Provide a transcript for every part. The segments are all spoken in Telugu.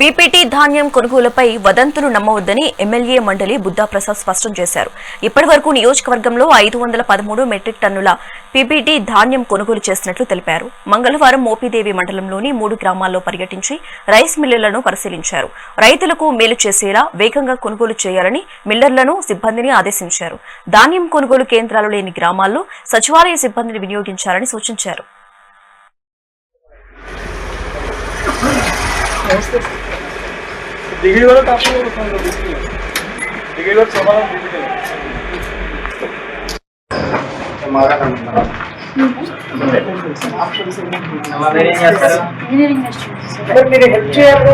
బీపీటీ ధాన్యం కొనుగోలుపై వదంతులు నమ్మవద్దని ఎమ్మెల్యే మండలి బుద్దా ప్రసాద్ స్పష్టం చేశారు. ఇప్పటి వరకు నియోజకవర్గంలో 513 మెట్రిక్ టన్నుల పీపీటీ ధాన్యం కొనుగోలు చేసినట్లు తెలిపారు. మంగళవారం మోపిదేవి మండలంలోని 3 గ్రామాల్లో పర్యటించి రైస్ మిల్లులను పరిశీలించారు. రైతులకు మేలు చేసేలా వేగంగా కొనుగోలు చేయాలని మిల్లర్లను, సిబ్బందిని ఆదేశించారు. ధాన్యం కొనుగోలు కేంద్రాలు లేని గ్రామాల్లో సచివాలయ సిబ్బందిని వినియోగించాలని సూచించారు. डिग्री वाला टाप डिग्री वाला समाधान हमारा इंजीनियरिंग सर मेरे हेल्प చేయాలి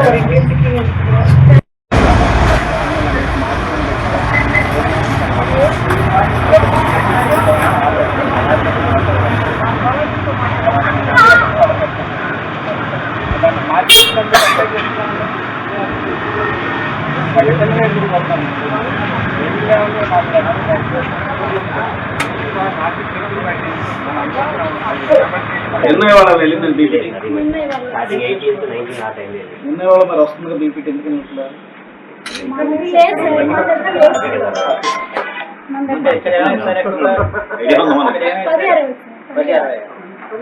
ఎన్నో వాళ్ళ వెళ్ళింది బీపీటీ ఎన్నో వాళ్ళ మరి వస్తుంది బీపీటీ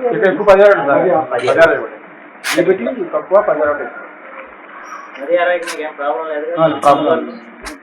ఎందుకు ఎక్కువ 16 బీపీటీ తక్కువ 16 ప్రాబ్లం లేదు.